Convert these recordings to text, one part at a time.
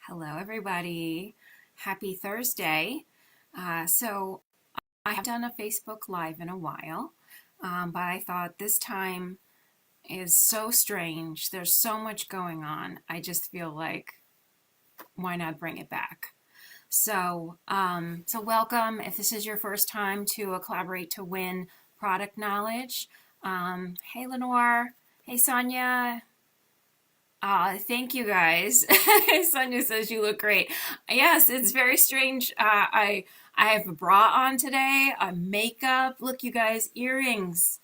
Hello, everybody. Happy Thursday. So, I haven't done a Facebook Live in a while, but I thought this time is so strange. There's so much going on. I just feel like, why not bring it back? So welcome. If this is your first time to a Collaborate to Win product knowledge, hey, Lenore. Hey, Sonia. Thank you guys. Sonia says you look great. Yes, it's very strange. I have a bra on today, a makeup. Look, you guys, earrings.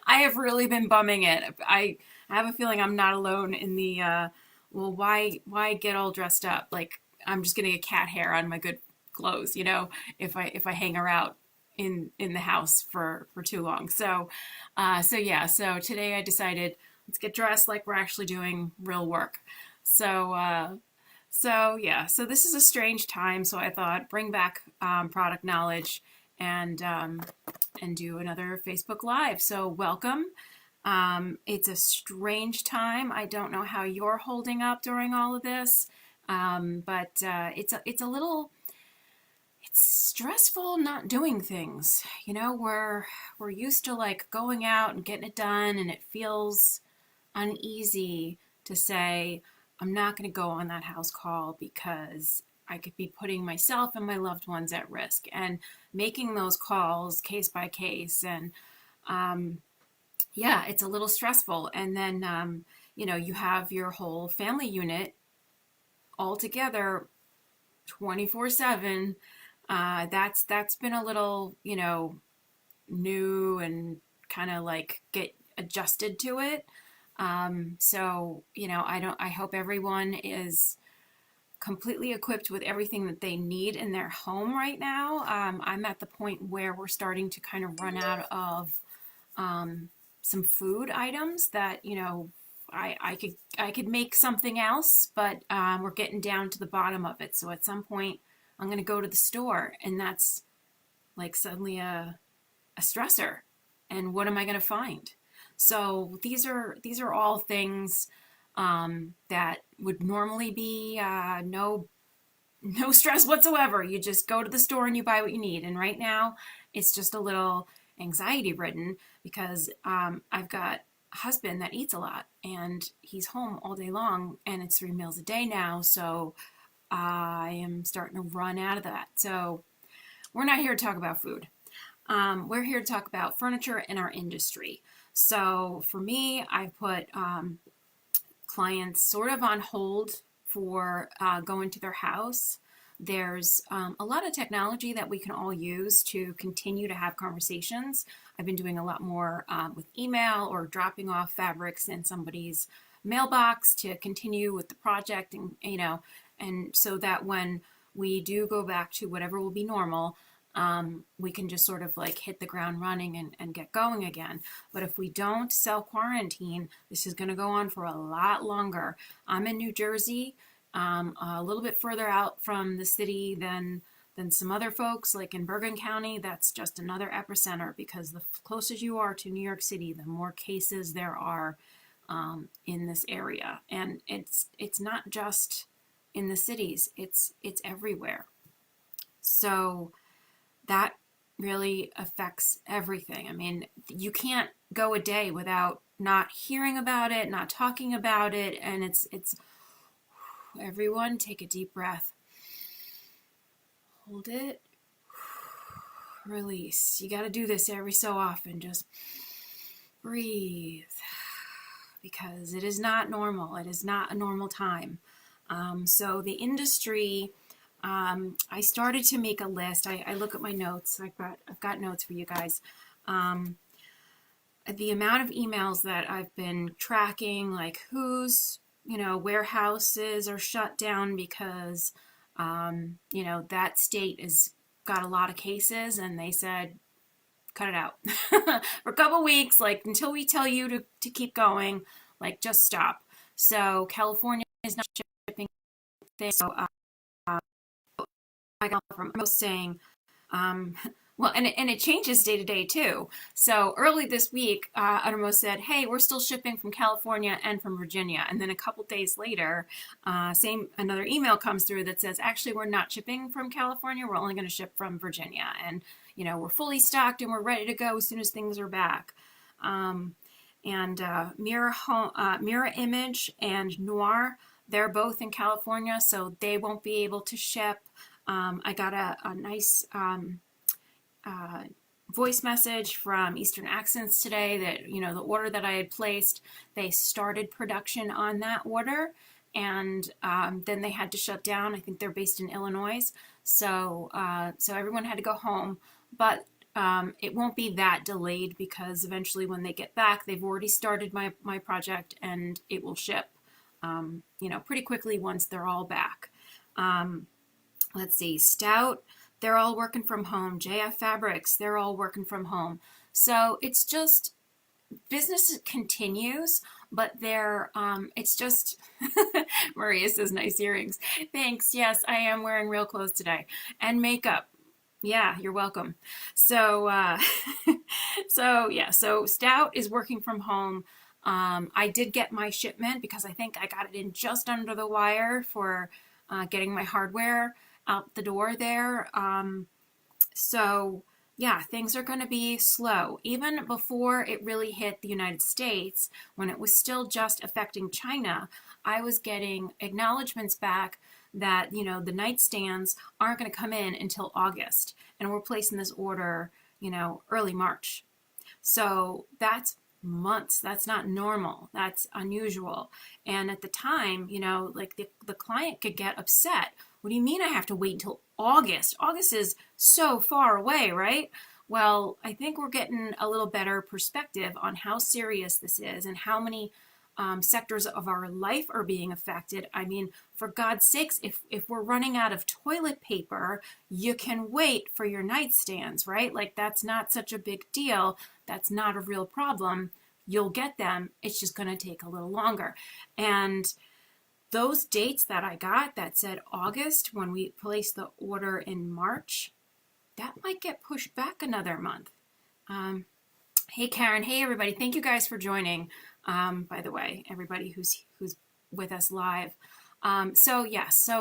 I have really been bumming it. I have a feeling I'm not alone in the well, why get all dressed up? Like I'm just gonna get cat hair on my good clothes, if I hang her out in the house for too long. So today I decided let's get dressed like we're actually doing real work. So this is a strange time. So I thought bring back product knowledge and do another Facebook Live. So welcome. It's a strange time. I don't know how you're holding up during all of this, but it's a little it's stressful not doing things. We're used to like going out and getting it done, and it feels uneasy to say, I'm not going to go on that house call because I could be putting myself and my loved ones at risk and making those calls case by case. And yeah, it's a little stressful. And then, you have your whole family unit all together 24/7. That's been a little, new and kind of like get adjusted to it. I hope everyone is completely equipped with everything that they need in their home right now. I'm at the point where we're starting to kind of run out of some food items that, I could make something else, but we're getting down to the bottom of it. So at some point, I'm going to go to the store, and that's like suddenly a stressor. And what am I going to find? So these are all things that would normally be no stress whatsoever. You just go to the store and you buy what you need. And right now, it's just a little anxiety ridden because I've got a husband that eats a lot and he's home all day long, and it's 3 meals a day now. So I am starting to run out of that. So we're not here to talk about food. We're here to talk about furniture in our industry. So for me, I put clients sort of on hold for going to their house. There's a lot of technology that we can all use to continue to have conversations. I've been doing a lot more with email or dropping off fabrics in somebody's mailbox to continue with the project, and so that when we do go back to whatever will be normal, we can just sort of like hit the ground running and get going again. But if we don't self quarantine, this is going to go on for a lot longer. I'm in New Jersey, a little bit further out from the city than some other folks, like in Bergen County. That's just another epicenter because the closer you are to New York City, the more cases there are in this area. And it's not just in the cities; it's everywhere. So that really affects everything. I mean, you can't go a day without not hearing about it, not talking about it, and it's everyone take a deep breath. Hold it. Release. You got to do this every so often. Just breathe because it is not normal. It is not a normal time. So the industry, I started to make a list. I look at my notes. I've got notes for you guys. The amount of emails that I've been tracking, like whose warehouses are shut down because that state has got a lot of cases, and they said cut it out for a couple weeks, like until we tell you to keep going, like just stop. So California is not shipping things. So I got from most saying, Well, and it changes day to day too. So early this week, Uttermost said, "Hey, we're still shipping from California and from Virginia." And then a couple days later, same another email comes through that says, "Actually, we're not shipping from California. We're only going to ship from Virginia, and we're fully stocked and we're ready to go as soon as things are back." Um, and Mirror Image and Noir, they're both in California, so they won't be able to ship. I got a nice uh, voice message from Eastern Accents today that, the order that I had placed, they started production on that order, and then they had to shut down. I think they're based in Illinois. So everyone had to go home. But it won't be that delayed because eventually when they get back, they've already started my project and it will ship, pretty quickly once they're all back. Um, let's see, Stout, they're all working from home. JF Fabrics, they're all working from home. So it's just business continues, but it's just Maria says nice earrings. Thanks. Yes, I am wearing real clothes today and makeup. Yeah, you're welcome. So, so Stout is working from home. I did get my shipment because I think I got it in just under the wire for getting my hardware out the door there. So, yeah, things are going to be slow. Even before it really hit the United States, when it was still just affecting China, I was getting acknowledgments back that, the nightstands aren't going to come in until August. And we're placing this order, early March. So that's months. That's not normal. That's unusual. And at the time, like the client could get upset. What do you mean I have to wait until August? August is so far away, right? Well, I think we're getting a little better perspective on how serious this is and how many sectors of our life are being affected. I mean, for God's sakes, if we're running out of toilet paper, you can wait for your nightstands, right? Like that's not such a big deal. That's not a real problem. You'll get them. It's just going to take a little longer. And those dates that I got that said August when we placed the order in March, that might get pushed back another month. Um, Hey Karen, hey everybody. Thank you guys for joining. By the way, everybody who's with us live. So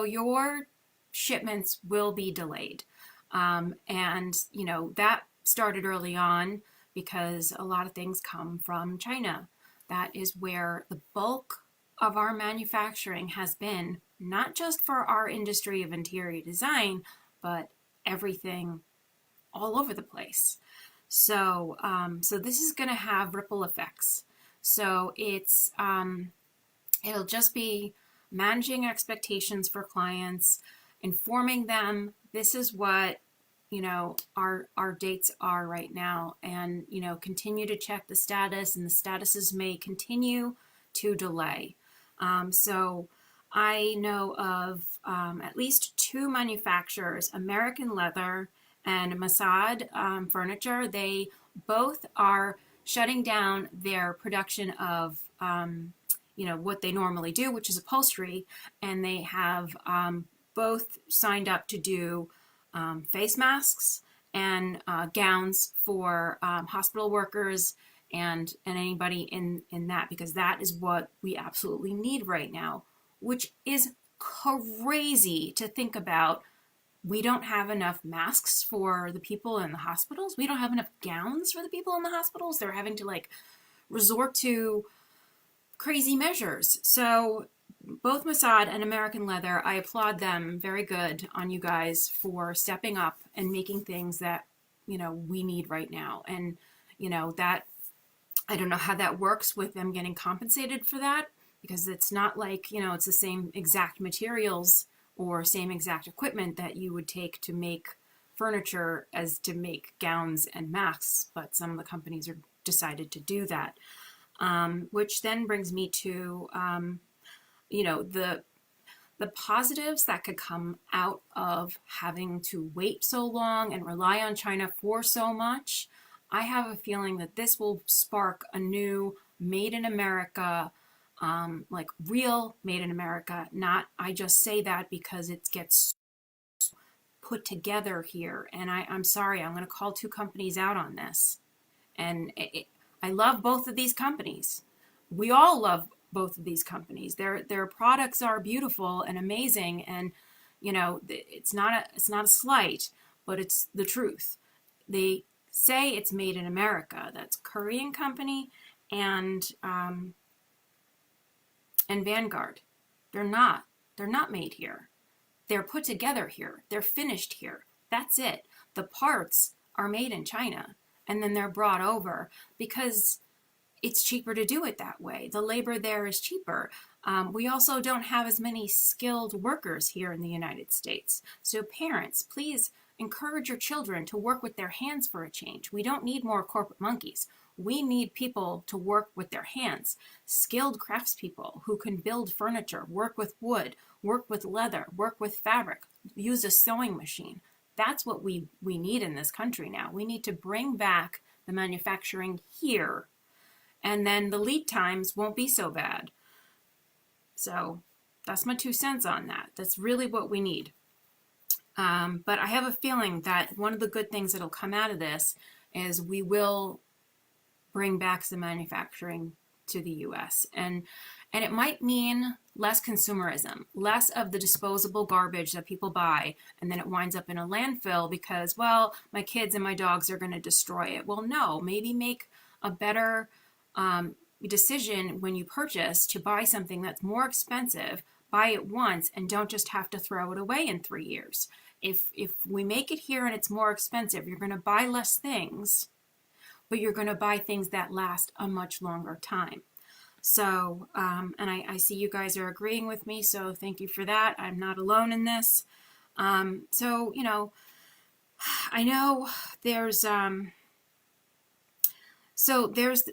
your shipments will be delayed. And that started early on because a lot of things come from China. That is where the bulk of our manufacturing has been, not just for our industry of interior design, but everything all over the place. So this is going to have ripple effects. So it'll just be managing expectations for clients, informing them this is what our dates are right now, and continue to check the status, and the statuses may continue to delay. So I know of at least two manufacturers, American Leather and Masad Furniture. They both are shutting down their production of what they normally do, which is upholstery, and they have both signed up to do face masks and gowns for hospital workers and anybody in that, because that is what we absolutely need right now, which is crazy to think about. We don't have enough masks for the people in the hospitals. We don't have enough gowns for the people in the hospitals. They're having to resort to crazy measures. So both Masad and American Leather, I applaud them. Very good on you guys for stepping up and making things that we need right now. And that, I don't know how that works with them getting compensated for that, because it's not like it's the same exact materials or same exact equipment that you would take to make furniture as to make gowns and masks, but some of the companies are decided to do that. Which then brings me to the positives that could come out of having to wait so long and rely on China for so much. I have a feeling that this will spark a new made in America, like real made in America. Not, I just say that because it gets put together here. And I'm sorry, I'm going to call two companies out on this. And I love both of these companies. We all love both of these companies. Their products are beautiful and amazing, and it's not a slight, but it's the truth. They say it's made in America. That's Korean company and Vanguard. They're not. They're not made here. They're put together here. They're finished here. That's it. The parts are made in China and then they're brought over because it's cheaper to do it that way. The labor there is cheaper. We also don't have as many skilled workers here in the United States. So parents, please encourage your children to work with their hands for a change. We don't need more corporate monkeys. We need people to work with their hands, skilled craftspeople who can build furniture, work with wood, work with leather, work with fabric, use a sewing machine. That's what we need in this country now. We need to bring back the manufacturing here, and then the lead times won't be so bad. So that's my 2 cents on that. That's really what we need. But I have a feeling that one of the good things that'll come out of this is we will bring back some manufacturing to the US. And it might mean less consumerism, less of the disposable garbage that people buy and then it winds up in a landfill because, well, my kids and my dogs are going to destroy it. Well, no, maybe make a better decision when you purchase to buy something that's more expensive, buy it once and don't just have to throw it away in 3 years. If we make it here and it's more expensive, you're going to buy less things, but you're going to buy things that last a much longer time. So, and I see you guys are agreeing with me, so thank you for that. I'm not alone in this. So, I know there's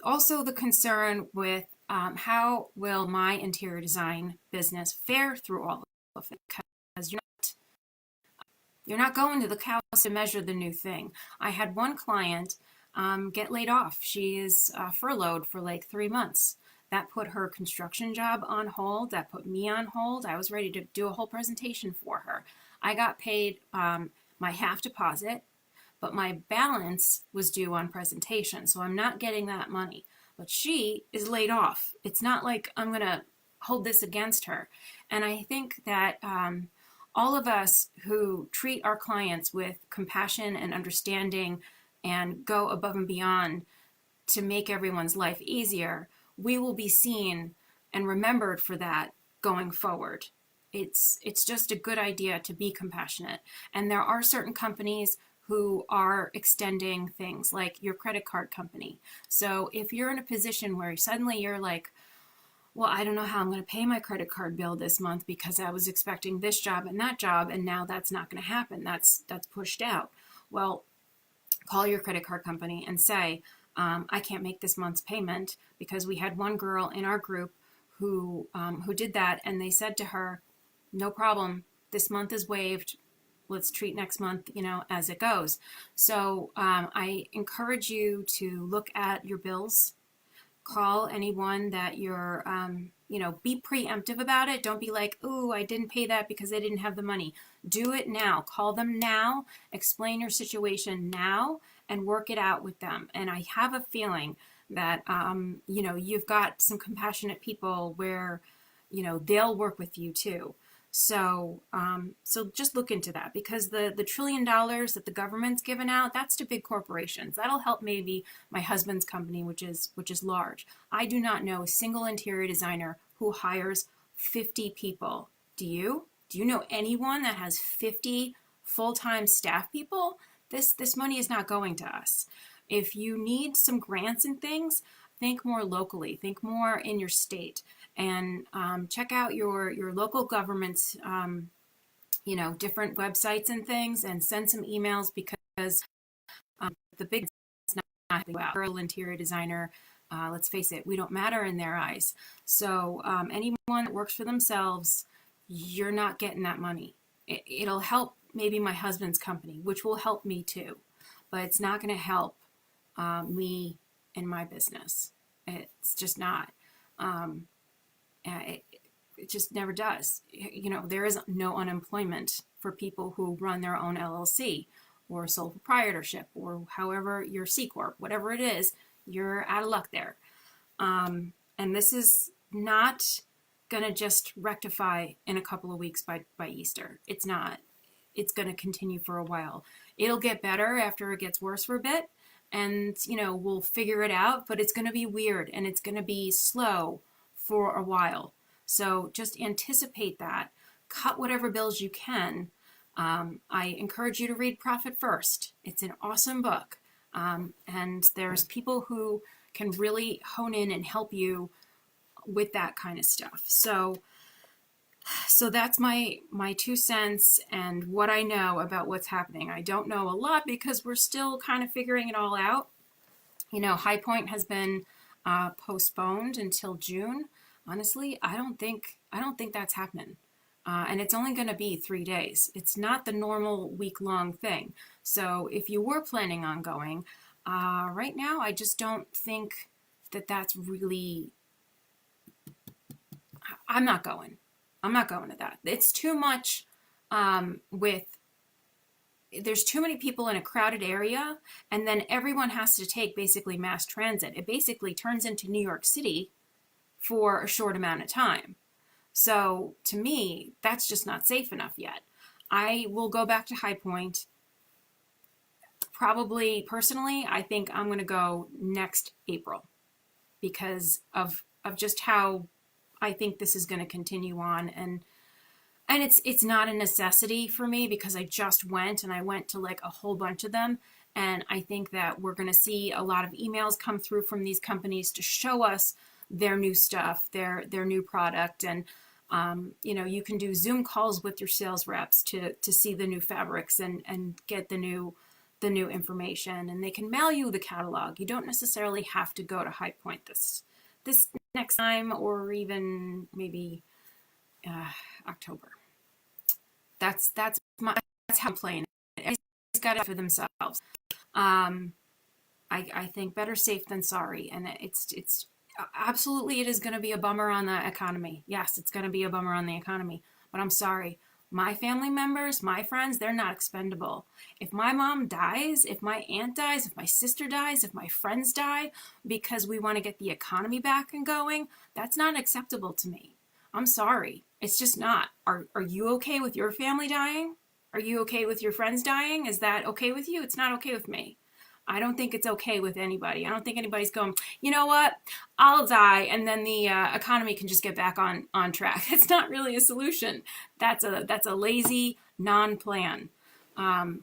also the concern with how will my interior design business fare through all of it, because you're not going to the cows to measure the new thing. I had one client get laid off. She is furloughed for like 3 months. That put her construction job on hold. That put me on hold. I was ready to do a whole presentation for her. I got paid my half deposit, but my balance was due on presentation, so I'm not getting that money. But she is laid off. It's not like I'm going to hold this against her. And I think that all of us who treat our clients with compassion and understanding and go above and beyond to make everyone's life easier, we will be seen and remembered for that going forward. It's just a good idea to be compassionate. And there are certain companies who are extending things like your credit card company. So if you're in a position where suddenly you're like, well, I don't know how I'm going to pay my credit card bill this month because I was expecting this job and that job, and now that's not going to happen. That's pushed out. Well, call your credit card company and say, I can't make this month's payment, because we had one girl in our group who did that, and they said to her, no problem, this month is waived. Let's treat next month, as it goes. So I encourage you to look at your bills, call anyone that you're, be preemptive about it. Don't be like, ooh, I didn't pay that because they didn't have the money. Do it now. Call them now, explain your situation now, and work it out with them. And I have a feeling that, you've got some compassionate people where, they'll work with you too. So just look into that, because the $1 trillion that the government's given out, that's to big corporations. That'll help maybe my husband's company, which is large. I do not know a single interior designer who hires 50 people. Do you? Do you know anyone that has 50 full-time staff people? This money is not going to us. If you need some grants and things, think more locally, think more in your state, and check out your local government's, different websites and things, and send some emails, because the big is not well. Girl interior designer, let's face it, we don't matter in their eyes. So anyone that works for themselves, you're not getting that money. It'll help maybe my husband's company, which will help me too, but it's not going to help me in my business. It's just not. it just never does. You know, there is no unemployment for people who run their own LLC or sole proprietorship or however your C Corp, whatever it is, you're out of luck there. And this is not going to just rectify in a couple of weeks by Easter. It's not. It's going to continue for a while. It'll get better after it gets worse for a bit. And, you know, we'll figure it out, but it's going to be weird and it's going to be slow for a while. So just anticipate that. Cut whatever bills you can. I encourage you to read Profit First. It's an awesome book. And there's people who can really hone in and help you with that kind of stuff. So that's my 2 cents and what I know about what's happening. I don't know a lot because we're still kind of figuring it all out. You know, High Point has been postponed until June. Honestly, I don't think that's happening. And it's only going to be 3 days. It's not the normal week-long thing. So if you were planning on going, right now, I just don't think that that's really, I'm not going. I'm not going to that. It's too much there's too many people in a crowded area, and then everyone has to take basically mass transit. It basically turns into New York City for a short amount of time. So to me, that's just not safe enough yet. I will go back to High Point. Probably personally, I think I'm going to go next April because of just how I think this is going to continue on. And it's not a necessity for me because I just went and I went to like a whole bunch of them. And I think that we're going to see a lot of emails come through from these companies to show us their new stuff, their new product. And, you know, you can do Zoom calls with your sales reps to see the new fabrics and get the new information, and they can mail you the catalog. You don't necessarily have to go to High Point this next time, or even maybe October. That's how I'm playing it. Everybody's got it for themselves. I think better safe than sorry, and it's absolutely, it is going to be a bummer on the economy. Yes, it's going to be a bummer on the economy, but I'm sorry. My family members, my friends, they're not expendable. If my mom dies, if my aunt dies, if my sister dies, if my friends die because we want to get the economy back and going, that's not acceptable to me. I'm sorry. It's just not. Are you okay with your family dying? Are you okay with your friends dying? Is that okay with you? It's not okay with me. I don't think it's okay with anybody. I don't think anybody's going, you know what, I'll die and then the economy can just get back on track. It's not really a solution. That's a lazy non-plan.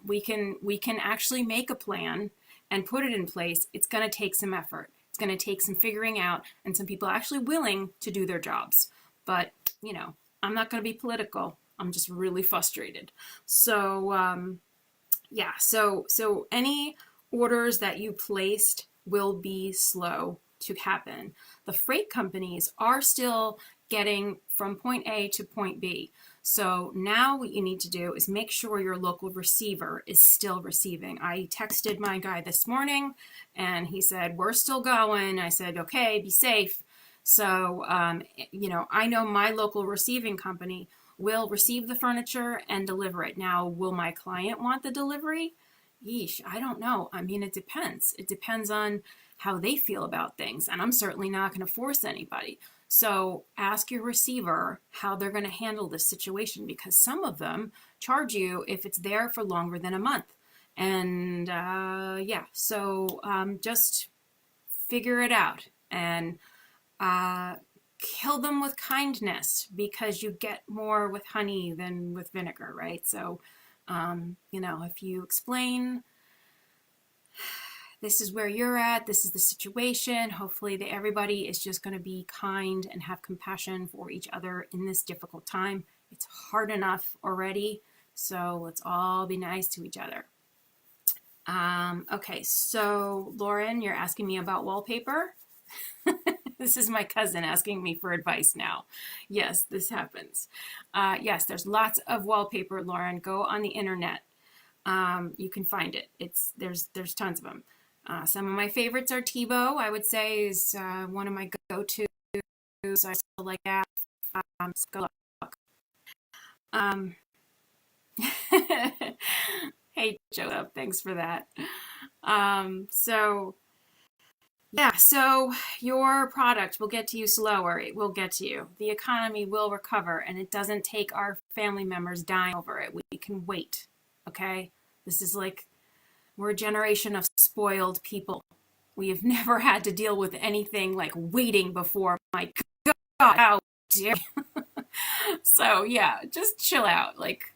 We can actually make a plan and put it in place. It's going to take some effort. It's going to take some figuring out and some people actually willing to do their jobs. But, you know, I'm not going to be political. I'm just really frustrated. So, yeah, so any orders that you placed will be slow to happen. The freight companies are still getting from point A to point B. So now what you need to do is make sure your local receiver is still receiving. I texted my guy this morning and he said, we're still going. I said, okay, be safe. So, you know, I know my local receiving company will receive the furniture and deliver it. Now, will my client want the delivery? Yeesh, I don't know. I mean, it depends. It depends on how they feel about things. And I'm certainly not going to force anybody. So ask your receiver how they're going to handle this situation, because some of them charge you if it's there for longer than a month. And yeah, so just figure it out and kill them with kindness, because you get more with honey than with vinegar, right? So you know, if you explain, this is where you're at, this is the situation, hopefully everybody is just going to be kind and have compassion for each other in this difficult time. It's hard enough already, so let's all be nice to each other. Okay, so Lauren, you're asking me about wallpaper. This is my cousin asking me for advice now. Yes, this happens. Yes, there's lots of wallpaper, Lauren. Go on the internet. You can find it. There's tons of them. Some of my favorites are Tebow, I would say, is one of my go-tos. I still like that Good luck. Um, hey, Joseph, thanks for that. So yeah, so your product will get to you slower. It will get to you. The economy will recover, and it doesn't take our family members dying over it. We can wait. Okay? This is like we're a generation of spoiled people. We have never had to deal with anything like waiting before. My God, how dare you? So yeah, just chill out. Like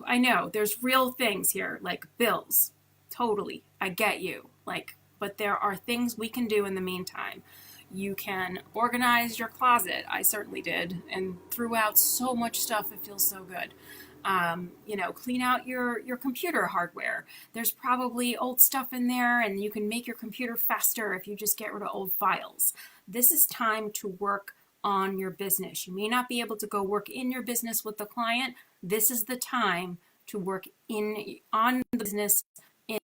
I know there's real things here, like bills. Totally. I get you. Like, but there are things we can do in the meantime. You can organize your closet. I certainly did and threw out so much stuff. It feels so good. Clean out your computer hardware. There's probably old stuff in there, and you can make your computer faster if you just get rid of old files. This is time to work on your business. You may not be able to go work in your business with the client. This is the time to work on the business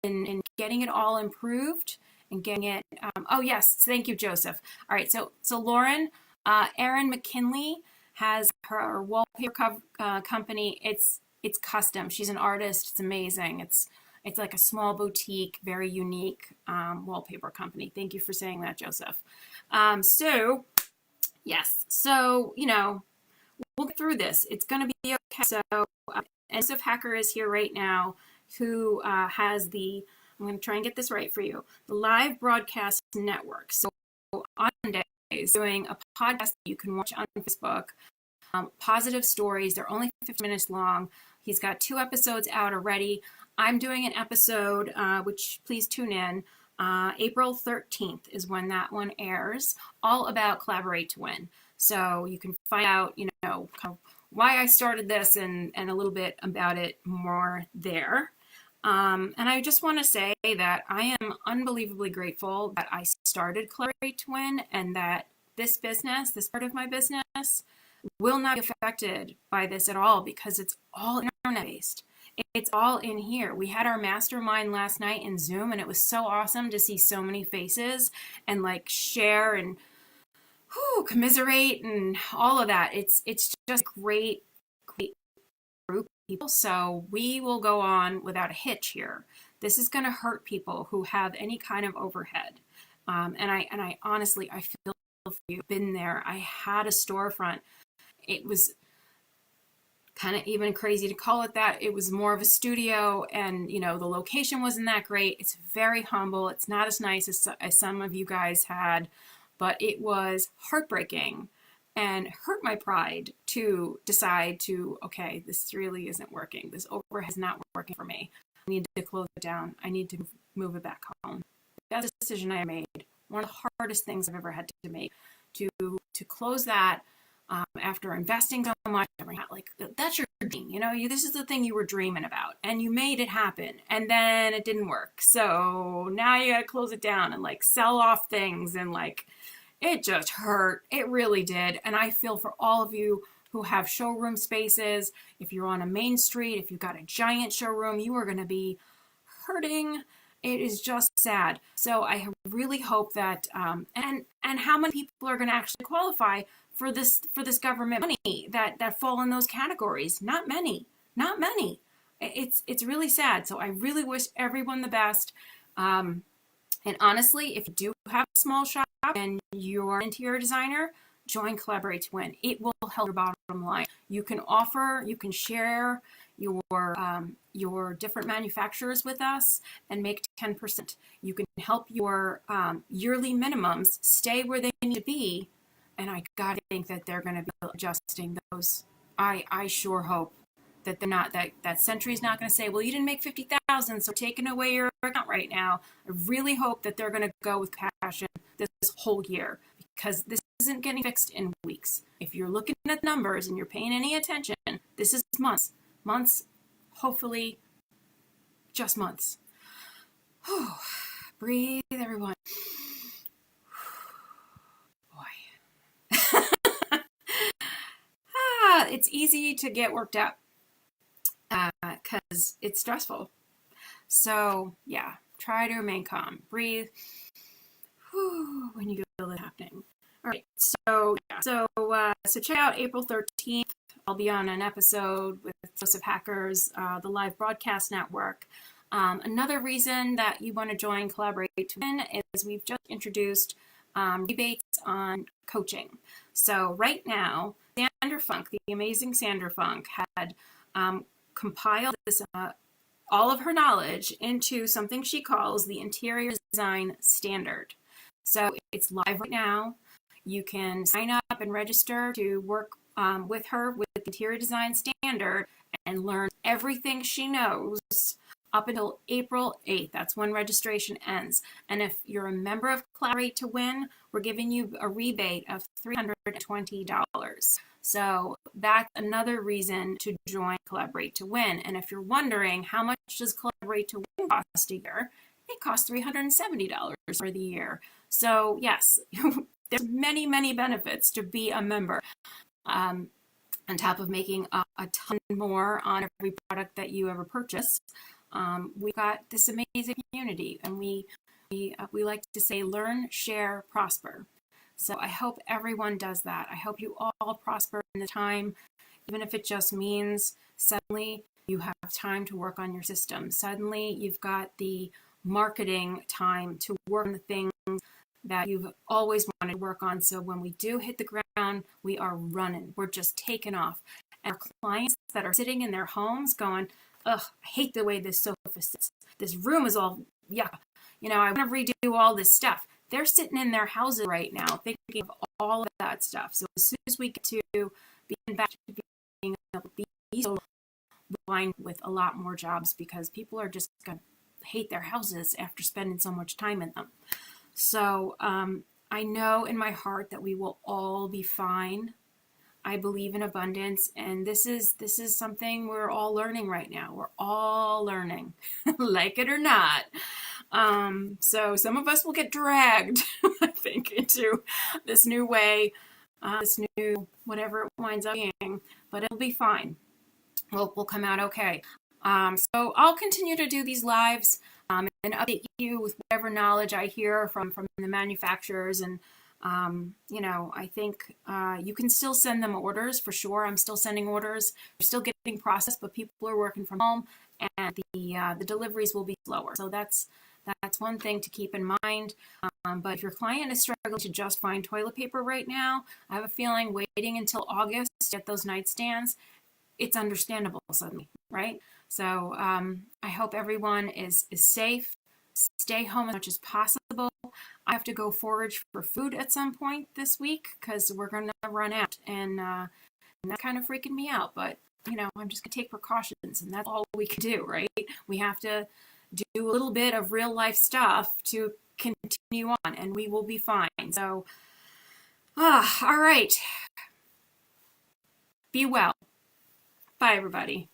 in getting it all improved and getting it. Oh yes, thank you, Joseph. All right, so Lauren, Erin McKinley has her wallpaper company. It's custom. She's an artist. It's amazing. It's like a small boutique, very unique wallpaper company. Thank you for saying that, Joseph. So yes, so we'll get through this. It's going to be okay. So, Joseph Hacker is here right now, who has I'm going to try and get this right for you, the Live Broadcast Network. So, on Mondays, doing a podcast that you can watch on Facebook, Positive Stories. They're only 15 minutes long. He's got 2 episodes out already. I'm doing an episode, which please tune in. April 13th is when that one airs, all about Collaborate to Win. So you can find out, kind of why I started this and a little bit about it more there. And I just want to say that I am unbelievably grateful that I started Collaborate to Win, and that this business, this part of my business, will not be affected by this at all, because it's all internet-based. It's all in here. We had our mastermind last night in Zoom, and it was so awesome to see so many faces and like share and commiserate and all of that. It's just great group of people. So we will go on without a hitch here. This is going to hurt people who have any kind of overhead. And I honestly, I feel for you. Been there. I had a storefront. It was kind of even crazy to call it that. It was more of a studio, and the location wasn't that great. It's very humble. It's not as nice as some of you guys had, but it was heartbreaking and hurt my pride to decide to, okay, this really isn't working. This overhead is not working for me. I need to close it down. I need to move it back home. That's a decision I made. One of the hardest things I've ever had to make, to close that. After investing so much, like that's your dream, this is the thing you were dreaming about, and you made it happen, and then it didn't work. So now you gotta close it down and like sell off things, and like it just hurt. It really did. And I feel for all of you who have showroom spaces. If you're on a main street, if you've got a giant showroom, you are going to be hurting. It is just sad. So I really hope that, and how many people are going to actually qualify for this government money that fall in those categories? Not many. It's really sad. So I really wish everyone the best. And honestly, if you do have a small shop and you're an interior designer, join Collaborate to Win. It will help your bottom line. You can share your different manufacturers with us and make 10%. You can help your yearly minimums stay where they need to be. And I gotta think that they're going to be adjusting those. I sure hope that they're not, that Century's not going to say, well, you didn't make 50,000, so we're taking away your account right now. I really hope that they're going to go with passion this whole year, because this isn't getting fixed in weeks. If you're looking at numbers and you're paying any attention, this is months, hopefully just months. Breathe, everyone. Boy. It's easy to get worked up because it's stressful. So yeah, try to remain calm. Breathe when you feel it happening. All right, so check out April 13th. I'll be on an episode with Joseph Hackers, the live broadcast network. Another reason that you want to join Collaborate to Win is we've just introduced rebates on coaching. So right now, Sandra Funk, the amazing Sandra Funk, had compiled this all of her knowledge into something she calls the Interior Design Standard. So it's live right now. You can sign up and register to work with her with the Interior Design Standard and learn everything she knows up until April 8th. That's when registration ends. And if you're a member of Collaborate to Win, we're giving you a rebate of $320. So that's another reason to join Collaborate to Win. And if you're wondering how much does Collaborate to Win cost a year, it costs $370 for the year. So yes, there's many, many benefits to be a member. On top of making a ton more on every product that you ever purchase, we've got this amazing community, and we like to say, learn, share, prosper. So I hope everyone does that. I hope you all prosper in the time, even if it just means suddenly you have time to work on your system. Suddenly you've got the marketing time to work on the things that you've always wanted to work on. So when we do hit the ground, we are running. We're just taking off. And our clients that are sitting in their homes going, ugh, I hate the way this sofa sits. This room is all yuck. I want to redo all this stuff. They're sitting in their houses right now thinking of all of that stuff. So as soon as we get to being back to being able to be so aligned with a lot more jobs, because people are just going to hate their houses after spending so much time in them. So I know in my heart that we will all be fine. I believe in abundance, and this is something we're all learning right now. We're all learning, like it or not. So some of us will get dragged, I think, into this new way, this new whatever it winds up being, but it'll be fine. We'll come out okay. So I'll continue to do these lives and update you with whatever knowledge I hear from the manufacturers. And I think you can still send them orders for sure. I'm still sending orders. They're still getting processed, but people are working from home, and the deliveries will be slower. So that's one thing to keep in mind. But if your client is struggling to just find toilet paper right now, I have a feeling waiting until August to get those nightstands, it's understandable suddenly, right? So I hope everyone is safe. Stay home as much as possible. I have to go forage for food at some point this week because we're going to run out, and that's kind of freaking me out. But I'm just going to take precautions, and that's all we can do, right? We have to do a little bit of real life stuff to continue on, and we will be fine. So, all right. Be well. Bye, everybody.